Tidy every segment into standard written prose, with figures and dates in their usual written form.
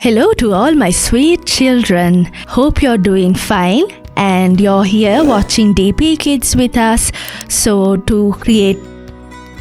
Hello to all my sweet children. Hope you're doing fine and you're here watching DP Kids with us. So to create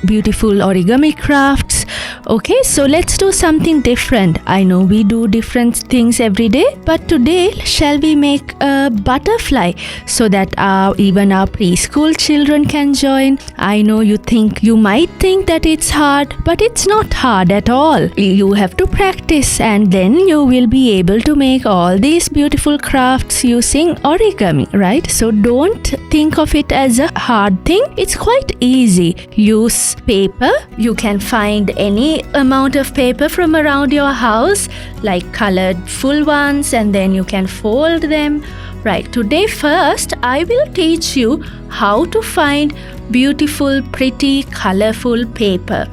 beautiful origami crafts. Okay, so let's do something different. I know we do different things every day, but today shall we make a butterfly so that even our preschool children can join? I know you might think that it's hard, but it's not hard at all. You have to practice and then you will be able to make all these beautiful crafts using origami, right? So don't think of it as a hard thing. It's quite easy. Use paper. You can find any amount of paper from around your house, like colored full ones, and then you can fold them. Right, today first I will teach you how to find beautiful, pretty, colorful paper.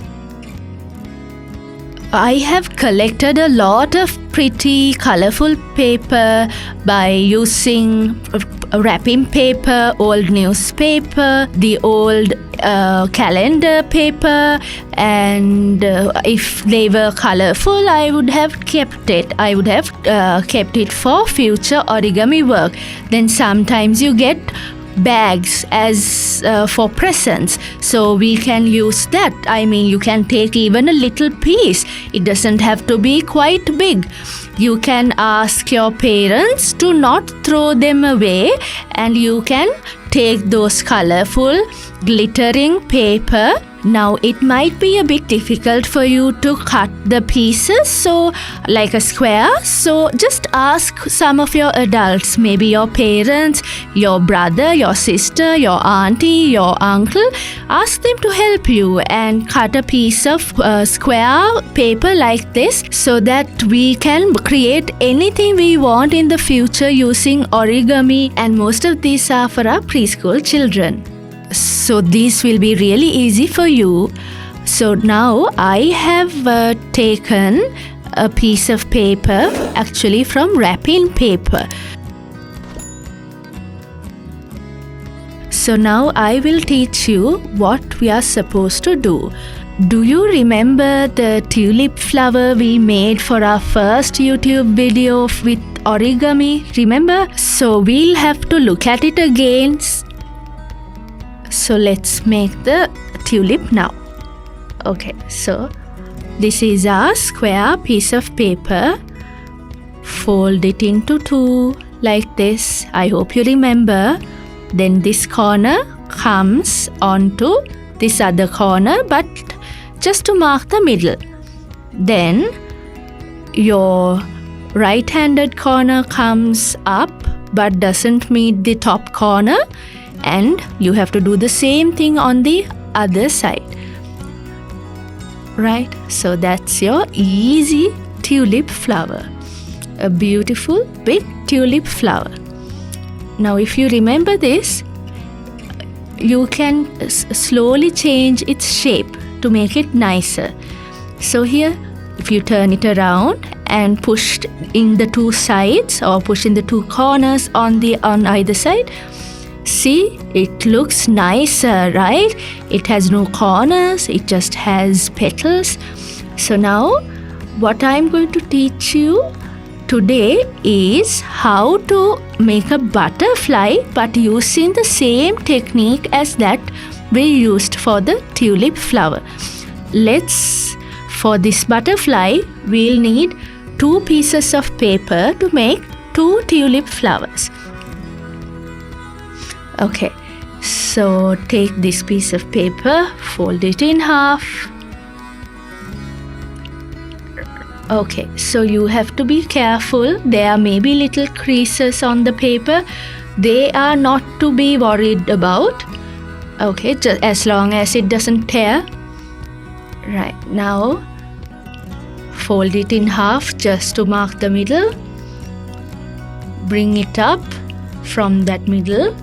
I have collected a lot of pretty, colorful paper by using wrapping paper, old newspaper, the old calendar paper, and if they were colorful, I would have kept it. I would have kept it for future origami work. Then sometimes you get bags as for presents, so we can use that. I mean, you can take even a little piece. It doesn't have to be quite big. You can ask your parents to not throw them away, and you can take those colorful glittering paper. Now it might be a bit difficult for you to cut the pieces, so like a square. So just ask some of your adults, maybe your parents, your brother, your sister, your auntie, your uncle. Ask them to help you and cut a piece of square paper like this so that we can create anything we want in the future using origami, and most of these are for our preschool children. So these will be really easy for you. So now I have taken a piece of paper, actually from wrapping paper. So now I will teach you what we are supposed to do. Do you remember the tulip flower we made for our first YouTube video with origami? Remember? So we'll have to look at it again. So let's make the tulip now. Okay, so this is our square piece of paper. Fold it into two like this. I hope you remember. Then this corner comes onto this other corner, but just to mark the middle. Then your right-handed corner comes up but doesn't meet the top corner, and you have to do the same thing on the other side. Right? So that's your easy tulip flower. A beautiful big tulip flower. Now if you remember this, you can slowly change its shape to make it nicer. So here, if you turn it around and push in the two sides or push in the two corners on either side, see, it looks nicer, right? It has no corners, it just has petals. So now what I'm going to teach you today is how to make a butterfly, but using the same technique as that we used for the tulip flower. For this butterfly, we'll need 2 pieces of paper to make 2 tulip flowers. Okay, so take this piece of paper, fold it in half. Okay, so you have to be careful. There may be little creases on the paper. They are not to be worried about. Okay, just as long as it doesn't tear. Right, now fold it in half just to mark the middle. Bring it up from that middle.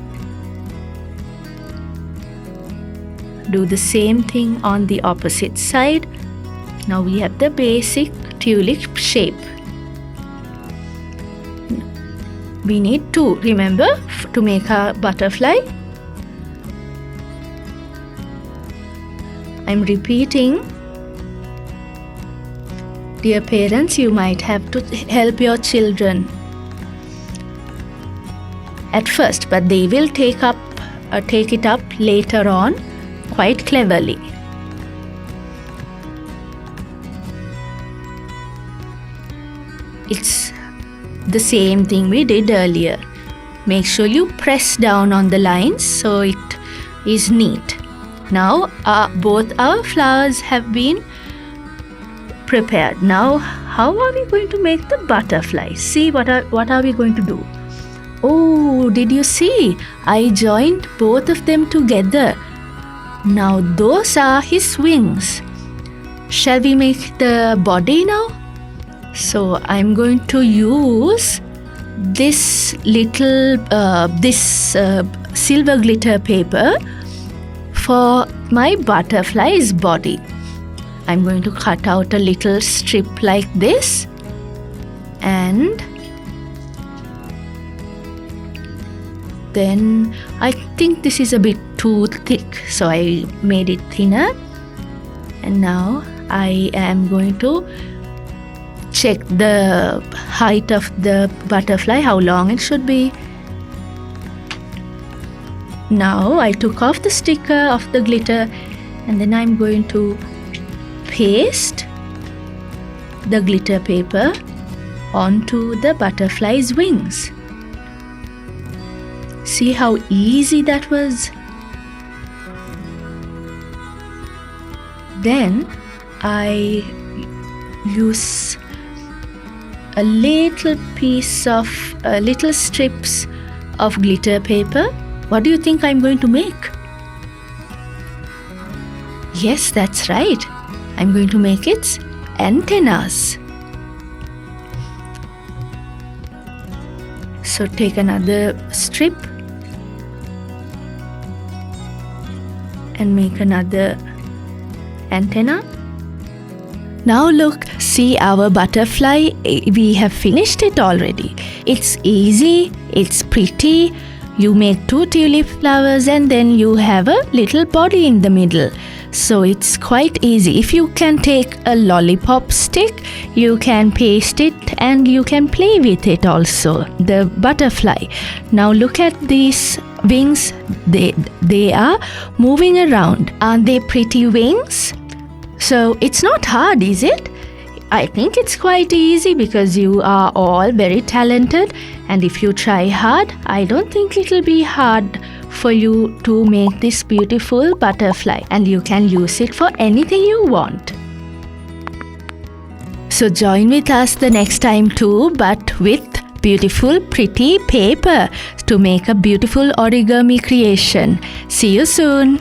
Do the same thing on the opposite side. Now we have the basic tulip shape. We need 2, remember, to make a butterfly. I'm repeating. Dear parents, you might have to help your children at first, but they will take it up later on quite cleverly. It's the same thing we did earlier. Make sure you press down on the lines so it is neat. Now both our flowers have been prepared. Now how are we going to make the butterfly? See what are we going to do? Oh, did you see? I joined both of them together. Now those are his wings. Shall we make the body now? So I'm going to use this little silver glitter paper for my butterfly's body. I'm going to cut out a little strip like this, and then I think this is a bit too thick, so I made it thinner. And now I am going to check the height of the butterfly, how long it should be. Now I took off the sticker of the glitter, and then I'm going to paste the glitter paper onto the butterfly's wings. See how easy that was? Then I use a little strips of glitter paper. What do you think I'm going to make? Yes, that's right. I'm going to make its antennas. So take another strip and make another antenna. Now look, see our butterfly. We have finished it already. It's easy, it's pretty. You make 2 tulip flowers and then you have a little body in the middle. So it's quite easy. If you can take a lollipop stick, you can paste it and you can play with it also, the butterfly. Now look at these wings. They are moving around. Aren't they pretty wings? So it's not hard, is it? I think it's quite easy because you are all very talented, and if you try hard, I don't think it'll be hard for you to make this beautiful butterfly, and you can use it for anything you want. So join with us the next time too, but with beautiful pretty paper to make a beautiful origami creation. See you soon.